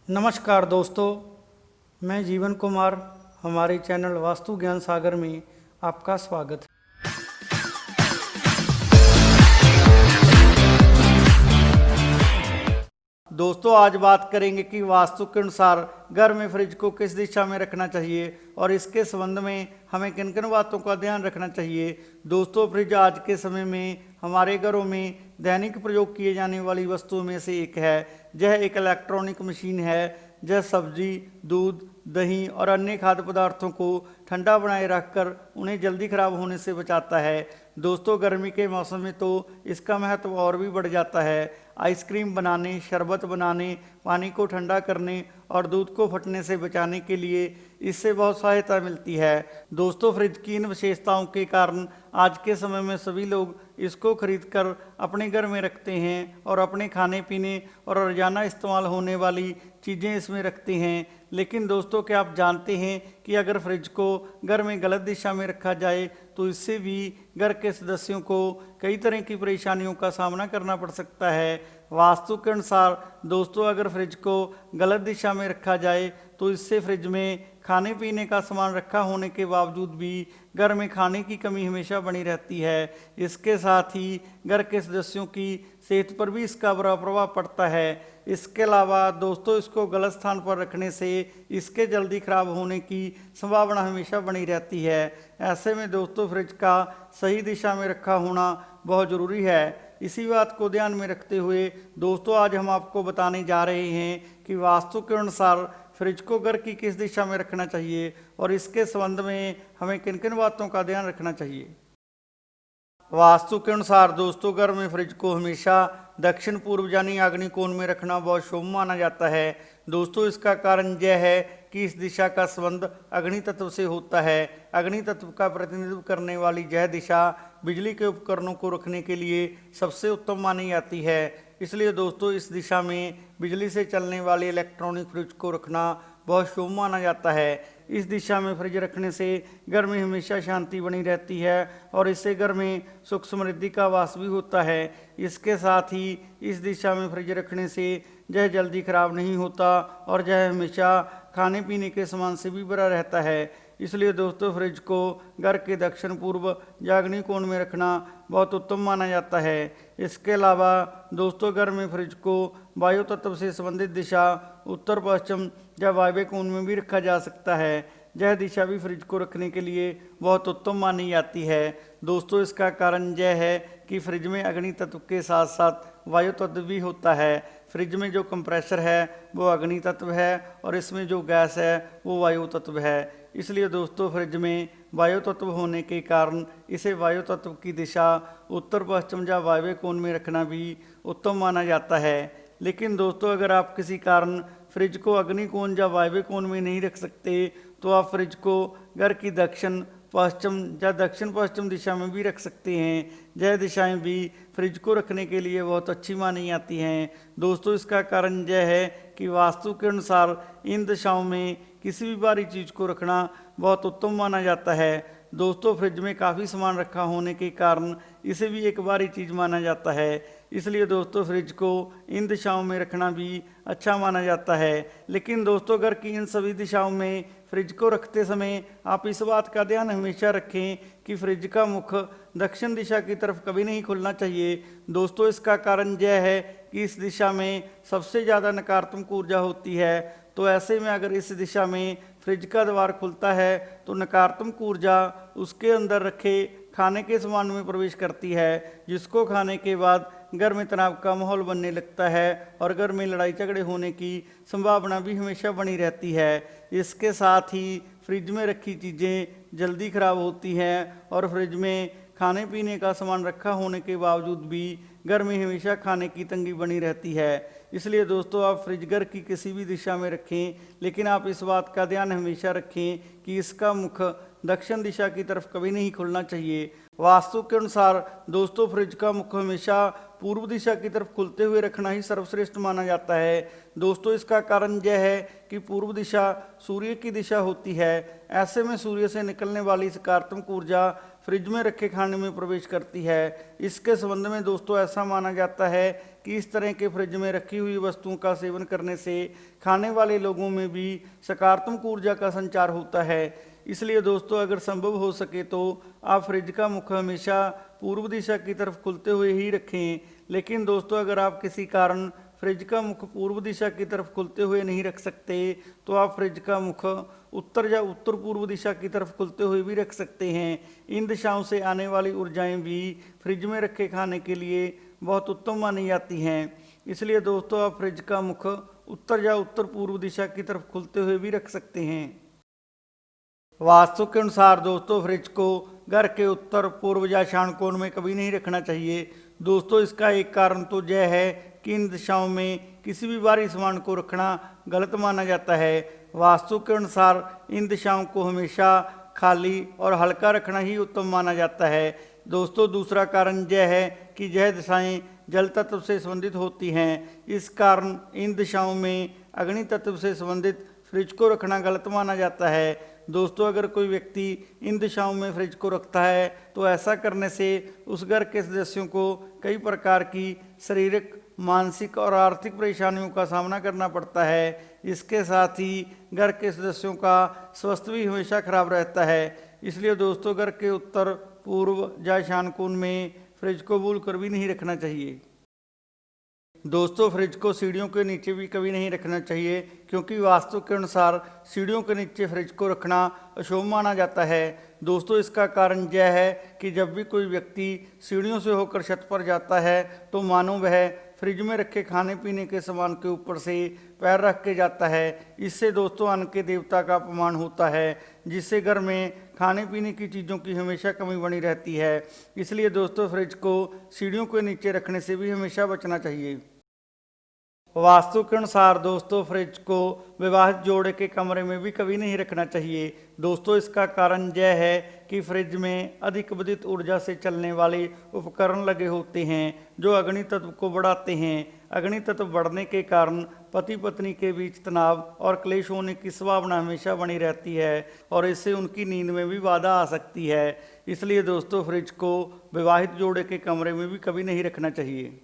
नमस्कार दोस्तों, मैं जीवन कुमार। हमारे चैनल वास्तु ज्ञान सागर में आपका स्वागत है। दोस्तों, आज बात करेंगे कि वास्तु के अनुसार घर में फ्रिज को किस दिशा में रखना चाहिए और इसके संबंध में हमें किन किन बातों का ध्यान रखना चाहिए। दोस्तों, फ्रिज आज के समय में हमारे घरों में दैनिक प्रयोग किए जाने वाली वस्तुओं में से एक है। यह एक इलेक्ट्रॉनिक मशीन है। यह सब्जी, दूध, दही और अन्य खाद्य पदार्थों को ठंडा बनाए रखकर उन्हें जल्दी खराब होने से बचाता है। दोस्तों, गर्मी के मौसम में तो इसका महत्व और भी बढ़ जाता है। आइसक्रीम बनाने, शरबत बनाने, पानी को ठंडा करने और दूध को फटने से बचाने के लिए इससे बहुत सहायता मिलती है। दोस्तों, फ्रिज की इन विशेषताओं के कारण आज के समय में सभी लोग इसको खरीदकर अपने घर में रखते हैं और अपने खाने पीने और रोजाना इस्तेमाल होने वाली चीज़ें इसमें रखते हैं। लेकिन दोस्तों, क्या आप जानते हैं कि अगर फ्रिज को घर में गलत दिशा में रखा जाए तो इससे भी घर के सदस्यों को कई तरह की परेशानियों का सामना करना पड़ सकता है। वास्तु के अनुसार दोस्तों, अगर फ्रिज को गलत दिशा में रखा जाए तो इससे फ्रिज में खाने पीने का सामान रखा होने के बावजूद भी घर में खाने की कमी हमेशा बनी रहती है। इसके साथ ही घर के सदस्यों की सेहत पर भी इसका बुरा प्रभाव पड़ता है। इसके अलावा दोस्तों, इसको गलत स्थान पर रखने से इसके जल्दी खराब होने की संभावना हमेशा बनी रहती है। ऐसे में दोस्तों, फ्रिज का सही दिशा में रखा होना बहुत ज़रूरी है। इसी बात को ध्यान में रखते हुए दोस्तों, आज हम आपको बताने जा रहे हैं कि वास्तु के अनुसार फ्रिज को घर की किस दिशा में रखना चाहिए और इसके संबंध में हमें किन किन बातों का ध्यान रखना चाहिए। वास्तु के अनुसार दोस्तों, घर में फ्रिज को हमेशा दक्षिण पूर्व यानी अग्नि कोण में रखना बहुत शुभ माना जाता है। दोस्तों, इसका कारण यह है कि इस दिशा का संबंध अग्नि तत्व से होता है। अग्नि तत्व का प्रतिनिधित्व करने वाली यह दिशा बिजली के उपकरणों को रखने के लिए सबसे उत्तम मानी जाती है। इसलिए दोस्तों, इस दिशा में बिजली से चलने वाले इलेक्ट्रॉनिक फ्रिज को रखना बहुत शुभ माना जाता है। इस दिशा में फ्रिज रखने से घर में हमेशा शांति बनी रहती है और इससे घर में सुख समृद्धि का वास भी होता है। इसके साथ ही इस दिशा में फ्रिज रखने से यह जल्दी खराब नहीं होता और यह हमेशा खाने पीने के सामान से भी भरा रहता है। इसलिए दोस्तों, फ्रिज को घर के दक्षिण पूर्व या अग्नि कोण में रखना बहुत उत्तम माना जाता है। इसके अलावा दोस्तों, घर में फ्रिज को वायु तत्व से संबंधित दिशा उत्तर पश्चिम या वायव्य कोण में भी रखा जा सकता है। यह दिशा भी फ्रिज को रखने के लिए बहुत उत्तम मानी जाती है। दोस्तों, इसका कारण यह है कि फ्रिज में अग्नि तत्व के साथ साथ वायु तत्व भी होता है। फ्रिज में जो कंप्रेसर है वो अग्नि तत्व है और इसमें जो गैस है वो वायु तत्व है। इसलिए दोस्तों, फ्रिज में वायु तत्व होने के कारण इसे वायु तत्व की दिशा उत्तर पश्चिम या वायव्य कोण में रखना भी उत्तम माना जाता है। लेकिन दोस्तों, अगर आप किसी कारण फ्रिज को अग्नि कोण या वायव्य कोण में नहीं रख सकते तो आप फ्रिज को घर की दक्षिण पश्चिम या दक्षिण पश्चिम दिशा में भी रख सकते हैं। यह दिशाएं भी फ्रिज को रखने के लिए बहुत अच्छी मानी जाती हैं। दोस्तों, इसका कारण यह है कि वास्तु के अनुसार इन दिशाओं में किसी भी भारी चीज़ को रखना बहुत उत्तम माना जाता है। दोस्तों, फ्रिज में काफ़ी सामान रखा होने के कारण इसे भी एक भारी चीज़ माना जाता है। इसलिए दोस्तों, फ्रिज को इन दिशाओं में रखना भी अच्छा माना जाता है। लेकिन दोस्तों, घर की इन सभी दिशाओं में फ्रिज को रखते समय आप इस बात का ध्यान हमेशा रखें कि फ्रिज का मुख दक्षिण दिशा की तरफ कभी नहीं खुलना चाहिए। दोस्तों, इसका कारण यह है कि इस दिशा में सबसे ज़्यादा नकारात्मक ऊर्जा होती है। तो ऐसे में अगर इस दिशा में फ्रिज का द्वार खुलता है तो नकारात्मक ऊर्जा उसके अंदर रखे खाने के सामान में प्रवेश करती है, जिसको खाने के बाद घर में तनाव का माहौल बनने लगता है और घर में लड़ाई झगड़े होने की संभावना भी हमेशा बनी रहती है। इसके साथ ही फ्रिज में रखी चीज़ें जल्दी खराब होती हैं और फ्रिज में खाने पीने का सामान रखा होने के बावजूद भी घर में हमेशा खाने की तंगी बनी रहती है। इसलिए दोस्तों, आप फ्रिज घर की किसी भी दिशा में रखें, लेकिन आप इस बात का ध्यान हमेशा रखें कि इसका मुख दक्षिण दिशा की तरफ कभी नहीं खुलना चाहिए। वास्तु के अनुसार दोस्तों, फ्रिज का मुख हमेशा पूर्व दिशा की तरफ खुलते हुए रखना ही सर्वश्रेष्ठ माना जाता है। दोस्तों इसका कारण यह है कि पूर्व दिशा सूर्य की दिशा होती है। ऐसे में सूर्य से निकलने वाली सकारात्मक ऊर्जा फ्रिज में रखे खाने में प्रवेश करती है। इसके संबंध में दोस्तों ऐसा माना जाता है कि इस तरह के फ्रिज में रखी हुई वस्तुओं का सेवन करने से खाने वाले लोगों में भी सकारात्मक ऊर्जा का संचार होता है। इसलिए दोस्तों अगर संभव हो सके तो आप फ्रिज का मुख हमेशा पूर्व दिशा की तरफ खुलते हुए ही रखें। लेकिन दोस्तों अगर आप किसी कारण फ्रिज का मुख पूर्व दिशा की तरफ खुलते हुए नहीं रख सकते तो आप फ्रिज का मुख उत्तर या उत्तर पूर्व दिशा की तरफ खुलते हुए भी रख सकते हैं। इन दिशाओं से आने वाली ऊर्जाएं भी फ्रिज में रखे खाने के लिए बहुत उत्तम मानी जाती हैं। इसलिए दोस्तों आप फ्रिज का मुख उत्तर या उत्तर पूर्व दिशा की तरफ खुलते हुए भी रख सकते हैं। वास्तु के अनुसार दोस्तों फ्रिज को घर के उत्तर पूर्व या ईशान कोण में कभी नहीं रखना चाहिए। दोस्तों इसका एक कारण तो यह है कि इन दिशाओं में किसी भी भारी सामान को रखना गलत माना जाता है। वास्तु के अनुसार इन दिशाओं को हमेशा खाली और हल्का रखना ही उत्तम माना जाता है। दोस्तों दूसरा कारण यह है कि यह दिशाएं जल तत्व से संबंधित होती हैं। इस कारण इन दिशाओं में अग्नि तत्व से संबंधित फ्रिज को रखना गलत माना जाता है। दोस्तों अगर कोई व्यक्ति इन दिशाओं में फ्रिज को रखता है तो ऐसा करने से उस घर के सदस्यों को कई प्रकार की शारीरिक, मानसिक और आर्थिक परेशानियों का सामना करना पड़ता है। इसके साथ ही घर के सदस्यों का स्वास्थ्य भी हमेशा खराब रहता है। इसलिए दोस्तों घर के उत्तर पूर्व या ईशान कोण में फ्रिज को भूल कर भी नहीं रखना चाहिए। दोस्तों फ्रिज को सीढ़ियों के नीचे भी कभी नहीं रखना चाहिए, क्योंकि वास्तु के अनुसार सीढ़ियों के नीचे फ्रिज को रखना अशुभ माना जाता है। दोस्तों इसका कारण यह है कि जब भी कोई व्यक्ति सीढ़ियों से होकर छत पर जाता है तो मानो वह फ्रिज में रखे खाने पीने के सामान के ऊपर से पैर रख के जाता है। इससे दोस्तों अन्न के देवता का अपमान होता है, जिससे घर में खाने पीने की चीज़ों की हमेशा कमी बनी रहती है। इसलिए दोस्तों फ्रिज को सीढ़ियों के नीचे रखने से भी हमेशा बचना चाहिए। वास्तु के अनुसार दोस्तों फ्रिज को विवाहित जोड़े के कमरे में भी कभी नहीं रखना चाहिए। दोस्तों इसका कारण यह है कि फ्रिज में अधिक विद्युत ऊर्जा से चलने वाले उपकरण लगे होते हैं जो अग्नि तत्व को बढ़ाते हैं। अग्नि तत्व बढ़ने के कारण पति पत्नी के बीच तनाव और क्लेश होने की संभावना हमेशा बनी रहती है और इससे उनकी नींद में भी बाधा आ सकती है। इसलिए दोस्तों फ्रिज को विवाहित जोड़े के कमरे में भी कभी नहीं रखना चाहिए।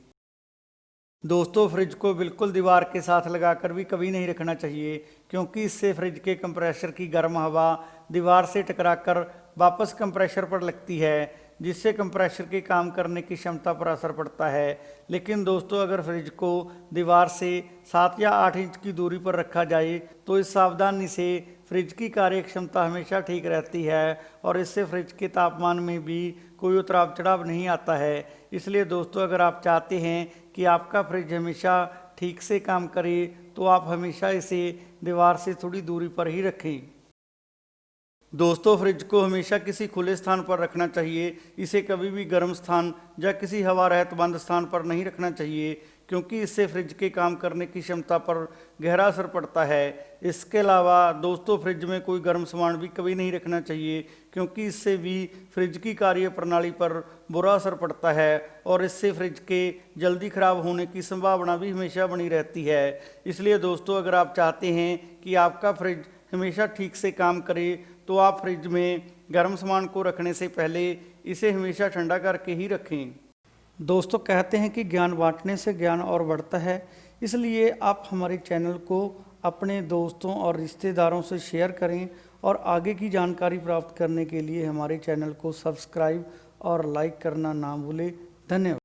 दोस्तों फ्रिज को बिल्कुल दीवार के साथ लगाकर भी कभी नहीं रखना चाहिए, क्योंकि इससे फ्रिज के कंप्रेसर की गर्म हवा दीवार से टकराकर वापस कंप्रेसर पर लगती है, जिससे कंप्रेसर के काम करने की क्षमता पर असर पड़ता है। लेकिन दोस्तों अगर फ्रिज को दीवार से 7 या 8 इंच की दूरी पर रखा जाए तो इस सावधानी से फ्रिज की कार्य क्षमता हमेशा ठीक रहती है और इससे फ्रिज के तापमान में भी कोई उतराव चढ़ाव नहीं आता है। इसलिए दोस्तों अगर आप चाहते हैं कि आपका फ्रिज हमेशा ठीक से काम करे तो आप हमेशा इसे दीवार से थोड़ी दूरी पर ही रखें। दोस्तों फ्रिज को हमेशा किसी खुले स्थान पर रखना चाहिए। इसे कभी भी गर्म स्थान या किसी हवा रहित बंद स्थान पर नहीं रखना चाहिए, क्योंकि इससे फ्रिज के काम करने की क्षमता पर गहरा असर पड़ता है। इसके अलावा दोस्तों फ्रिज में कोई गर्म सामान भी कभी नहीं रखना चाहिए, क्योंकि इससे भी फ्रिज की कार्य प्रणाली पर बुरा असर पड़ता है और इससे फ्रिज के जल्दी खराब होने की संभावना भी हमेशा बनी रहती है। इसलिए दोस्तों अगर आप चाहते हैं कि आपका फ्रिज हमेशा ठीक से काम करे तो आप फ्रिज में गर्म सामान को रखने से पहले इसे हमेशा ठंडा करके ही रखें। दोस्तों कहते हैं कि ज्ञान बांटने से ज्ञान और बढ़ता है, इसलिए आप हमारे चैनल को अपने दोस्तों और रिश्तेदारों से शेयर करें और आगे की जानकारी प्राप्त करने के लिए हमारे चैनल को सब्सक्राइब और लाइक करना ना भूलें। धन्यवाद।